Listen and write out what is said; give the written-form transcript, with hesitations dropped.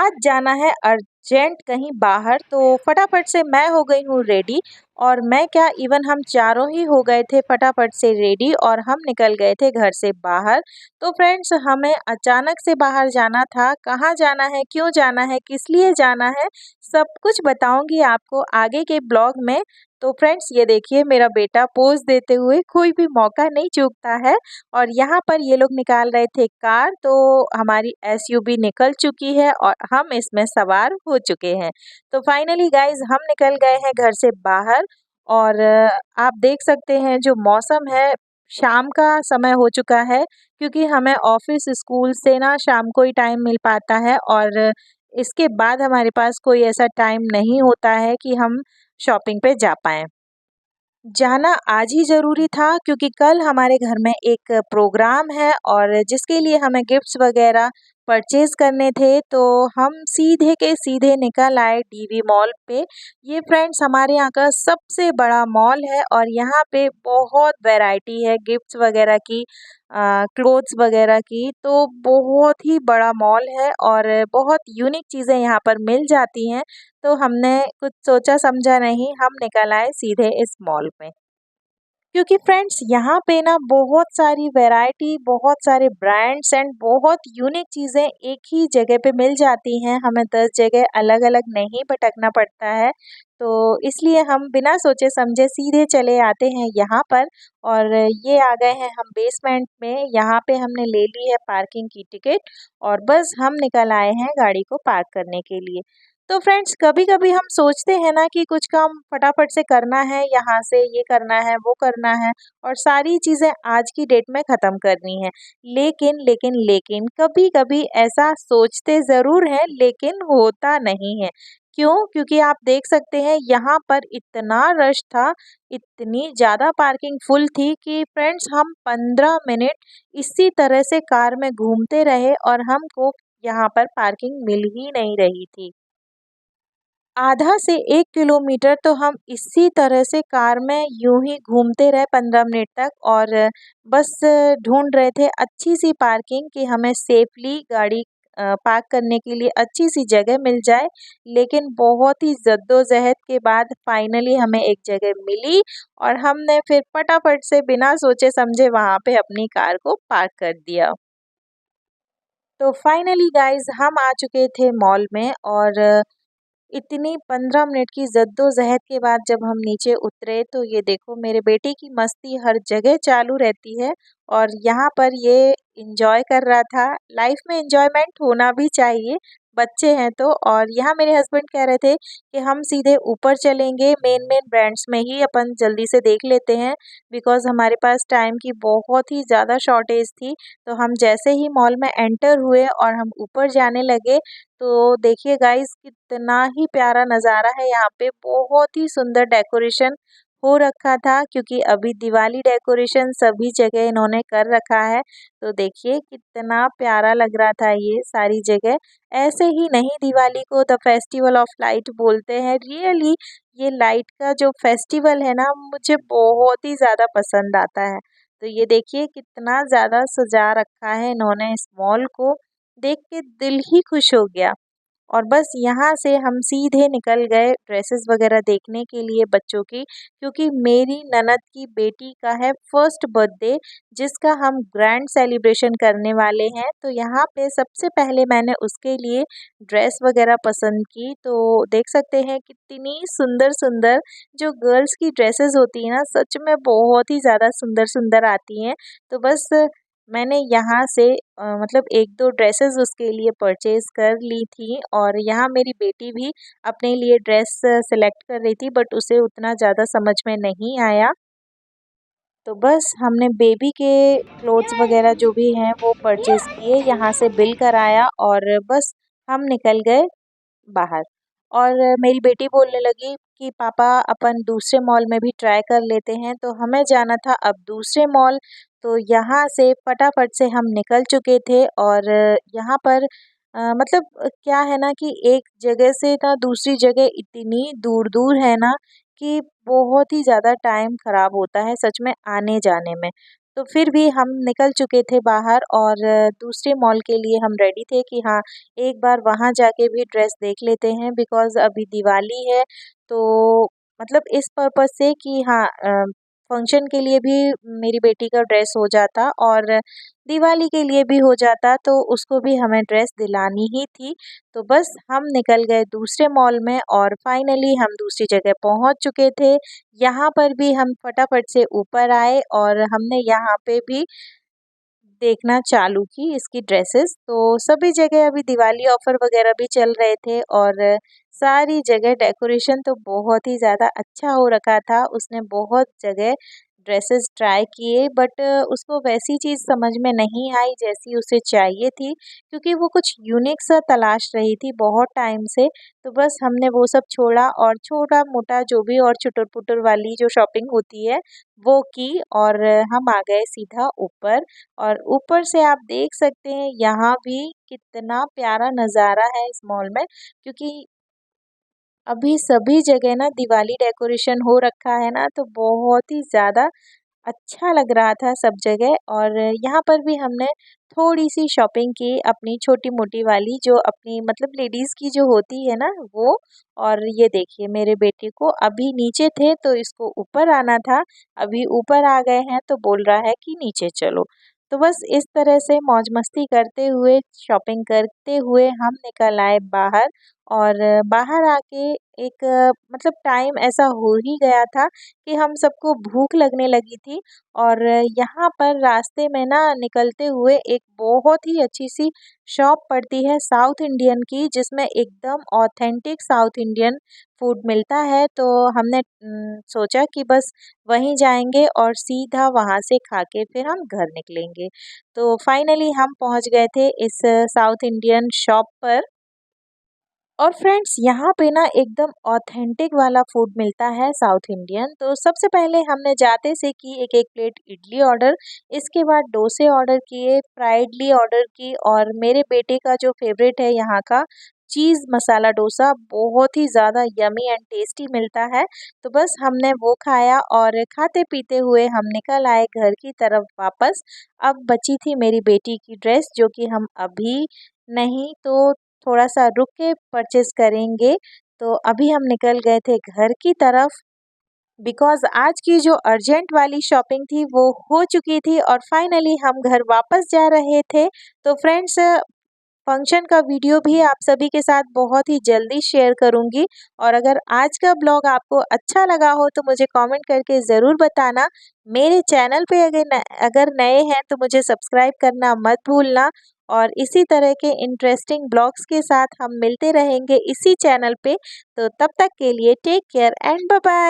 आज जाना है अर्जेंट कहीं बाहर, तो फटाफट से मैं हो गई हूँ रेडी। और मैं क्या, इवन हम चारों ही हो गए थे फटाफट से रेडी और हम निकल गए थे घर से बाहर। तो फ्रेंड्स, हमें अचानक से बाहर जाना था। कहाँ जाना है, क्यों जाना है, किस लिए जाना है, सब कुछ बताऊंगी आपको आगे के ब्लॉग में। तो फ्रेंड्स, ये देखिए मेरा बेटा पोज देते हुए कोई भी मौका नहीं चूकता है। और यहाँ पर ये लोग निकाल रहे थे कार, तो हमारी एसयूवी निकल चुकी है और हम इसमें सवार हो चुके हैं। तो फाइनली गाइज हम निकल गए हैं घर से बाहर। और आप देख सकते हैं जो मौसम है, शाम का समय हो चुका है, क्योंकि हमें ऑफिस स्कूल से ना शाम को ही टाइम मिल पाता है। और इसके बाद हमारे पास कोई ऐसा टाइम नहीं होता है कि हम शॉपिंग पे जा पाएँ। जाना आज ही ज़रूरी था, क्योंकि कल हमारे घर में एक प्रोग्राम है और जिसके लिए हमें गिफ्ट्स वगैरह परचेज़ करने थे। तो हम सीधे के सीधे निकल आए डीवी मॉल पे। ये फ्रेंड्स हमारे यहाँ का सबसे बड़ा मॉल है और यहाँ पे बहुत वैरायटी है गिफ्ट्स वगैरह की, क्लोथ्स वगैरह की। तो बहुत ही बड़ा मॉल है और बहुत यूनिक चीज़ें यहाँ पर मिल जाती हैं। तो हमने कुछ सोचा समझा नहीं, हम निकल आए सीधे इस मॉल में। क्योंकि फ्रेंड्स यहाँ पे ना बहुत सारी वैरायटी, बहुत सारे ब्रांड्स एंड बहुत यूनिक चीज़ें एक ही जगह पे मिल जाती हैं। हमें 10 जगह अलग अलग नहीं भटकना पड़ता है। तो इसलिए हम बिना सोचे समझे सीधे चले आते हैं यहाँ पर। और ये आ गए हैं हम बेसमेंट में। यहाँ पे हमने ले ली है पार्किंग की टिकट और बस हम निकल आए हैं गाड़ी को पार्क करने के लिए। तो फ्रेंड्स, कभी कभी हम सोचते हैं ना कि कुछ काम फटाफट से करना है, यहाँ से ये करना है, वो करना है और सारी चीज़ें आज की डेट में ख़त्म करनी है। लेकिन कभी कभी ऐसा सोचते ज़रूर हैं, लेकिन होता नहीं है। क्यों? क्योंकि आप देख सकते हैं यहाँ पर इतना रश था, इतनी ज़्यादा पार्किंग फुल थी कि फ्रेंड्स हम 15 मिनट इसी तरह से कार में घूमते रहे और हमको यहाँ पर पार्किंग मिल ही नहीं रही थी। आधा से 1 किलोमीटर तो हम इसी तरह से कार में यूं ही घूमते रहे 15 मिनट तक। और बस ढूंढ रहे थे अच्छी सी पार्किंग कि हमें सेफली गाड़ी पार्क करने के लिए अच्छी सी जगह मिल जाए। लेकिन बहुत ही जद्दोजहद के बाद फाइनली हमें एक जगह मिली और हमने फिर फटाफट से बिना सोचे समझे वहाँ पे अपनी कार को पार्क कर दिया। तो फाइनली गाइस हम आ चुके थे मॉल में। और इतनी 15 मिनट की जद्दोजहद के बाद जब हम नीचे उतरे, तो ये देखो मेरे बेटे की मस्ती हर जगह चालू रहती है और यहाँ पर ये एंजॉय कर रहा था। लाइफ में एंजॉयमेंट होना भी चाहिए, बच्चे हैं तो। और यहाँ मेरे हस्बैंड कह रहे थे कि हम सीधे ऊपर चलेंगे, मेन मेन ब्रांड्स में ही अपन जल्दी से देख लेते हैं, बिकॉज़ हमारे पास टाइम की बहुत ही ज़्यादा शॉर्टेज थी। तो हम जैसे ही मॉल में एंटर हुए और हम ऊपर जाने लगे, तो देखिए गाइस कितना ही प्यारा नज़ारा है यहाँ पे। बहुत ही सुंदर डेकोरेशन हो रखा था, क्योंकि अभी दिवाली डेकोरेशन सभी जगह इन्होंने कर रखा है। तो देखिए कितना प्यारा लग रहा था ये सारी जगह। ऐसे ही नहीं, दिवाली को द फेस्टिवल ऑफ लाइट बोलते हैं। रियली ये लाइट का जो फेस्टिवल है ना, मुझे बहुत ही ज़्यादा पसंद आता है। तो ये देखिए कितना ज़्यादा सजा रखा है इन्होंने इस मॉल को, देख के दिल ही खुश हो गया। और बस यहाँ से हम सीधे निकल गए ड्रेसेस वगैरह देखने के लिए बच्चों की, क्योंकि मेरी ननद की बेटी का है फर्स्ट बर्थडे, जिसका हम ग्रैंड सेलिब्रेशन करने वाले हैं। तो यहाँ पे सबसे पहले मैंने उसके लिए ड्रेस वगैरह पसंद की। तो देख सकते हैं कितनी सुंदर सुंदर जो गर्ल्स की ड्रेसेस होती हैं ना, सच में बहुत ही ज़्यादा सुंदर सुंदर आती हैं। तो बस मैंने यहाँ से मतलब 1-2 ड्रेसेस उसके लिए परचेज़ कर ली थी। और यहाँ मेरी बेटी भी अपने लिए ड्रेस सेलेक्ट कर रही थी, बट उसे उतना ज़्यादा समझ में नहीं आया। तो बस हमने बेबी के क्लोथ्स वगैरह जो भी हैं वो परचेज़ किए, यहाँ से बिल कराया और बस हम निकल गए बाहर। और मेरी बेटी बोलने लगी कि पापा अपन दूसरे मॉल में भी ट्राई कर लेते हैं। तो हमें जाना था अब दूसरे मॉल। तो यहाँ से फटाफट से हम निकल चुके थे। और यहाँ पर मतलब क्या है ना कि एक जगह से ना दूसरी जगह इतनी दूर दूर है ना कि बहुत ही ज़्यादा टाइम ख़राब होता है सच में आने जाने में। तो फिर भी हम निकल चुके थे बाहर और दूसरे मॉल के लिए हम रेडी थे कि हाँ, एक बार वहाँ जाके भी ड्रेस देख लेते हैं बिकॉज़ अभी दिवाली है। तो मतलब इस पर्पज़ से कि हाँ, फंक्शन के लिए भी मेरी बेटी का ड्रेस हो जाता और दिवाली के लिए भी हो जाता, तो उसको भी हमें ड्रेस दिलानी ही थी। तो बस हम निकल गए दूसरे मॉल में और फाइनली हम दूसरी जगह पहुंच चुके थे। यहाँ पर भी हम फटाफट से ऊपर आए और हमने यहाँ पे भी देखना चालू की इसकी ड्रेसेस। तो सभी जगह अभी दिवाली ऑफ़र वग़ैरह भी चल रहे थे और सारी जगह डेकोरेशन तो बहुत ही ज़्यादा अच्छा हो रखा था। उसने बहुत जगह ड्रेसेस ट्राई किए बट उसको वैसी चीज़ समझ में नहीं आई जैसी उसे चाहिए थी, क्योंकि वो कुछ यूनिक सा तलाश रही थी बहुत टाइम से। तो बस हमने वो सब छोड़ा और छोटा-मोटा जो भी और चुटर-पुटर वाली जो शॉपिंग होती है, वो की और हम आ गए सीधा ऊपर। और ऊपर से आप देख सकते हैं यहाँ भी कितना प्यारा नज़ारा है इस मॉल में, क्योंकि अभी सभी जगह ना दिवाली डेकोरेशन हो रखा है ना, तो बहुत ही ज़्यादा अच्छा लग रहा था सब जगह। और यहाँ पर भी हमने थोड़ी-सी शॉपिंग की अपनी छोटी-मोटी वाली, जो अपनी मतलब लेडीज़ की जो होती है ना वो। और ये देखिए मेरे बेटे को अभी नीचे थे तो इसको ऊपर आना था, अभी ऊपर आ गए हैं तो बोल रहा है कि नीचे चलो। तो बस इस तरह से मौज-मस्ती करते हुए, शॉपिंग करते हुए हम निकल आए बाहर। और बाहर आके एक मतलब टाइम ऐसा हो ही गया था कि हम सबको भूख लगने लगी थी। और यहाँ पर रास्ते में ना निकलते हुए एक बहुत ही अच्छी-सी शॉप पड़ती है साउथ इंडियन की, जिसमें एकदम ऑथेंटिक साउथ इंडियन फूड मिलता है। तो हमने सोचा कि बस वहीं जाएँगे और सीधा वहाँ से खा के फिर हम घर निकलेंगे। तो फाइनली हम पहुँच गए थे इस साउथ इंडियन शॉप पर। और फ्रेंड्स यहाँ पे ना एकदम ऑथेंटिक वाला फूड मिलता है साउथ इंडियन। तो सबसे पहले हमने जाते से की एक प्लेट इडली ऑर्डर, इसके बाद डोसे ऑर्डर किए, फ्राइडली ऑर्डर की और मेरे बेटे का जो फेवरेट है यहाँ का चीज़ मसाला डोसा, बहुत ही ज़्यादा यमी एंड टेस्टी मिलता है। तो बस हमने वो खाया और खाते-पीते हुए हम निकल आए घर की तरफ वापस। अब बची थी मेरी बेटी की ड्रेस, जो कि हम अभी नहीं तो थोड़ा-सा रुक के परचेज़ करेंगे। तो अभी हम निकल गए थे घर की तरफ बिकॉज़ आज की जो अर्जेंट वाली शॉपिंग थी वो हो चुकी थी और फाइनली हम घर वापस जा रहे थे। तो फ्रेंड्स, फंक्शन का वीडियो भी आप सभी के साथ बहुत ही जल्दी शेयर करूँगी। और अगर आज का ब्लॉग आपको अच्छा लगा हो तो मुझे कमेंट करके ज़रूर बताना। मेरे चैनल पे अगर नए हैं तो मुझे सब्सक्राइब करना मत भूलना। और इसी तरह के इंटरेस्टिंग ब्लॉग्स के साथ हम मिलते रहेंगे इसी चैनल पे। तो तब तक के लिए take care and bye bye.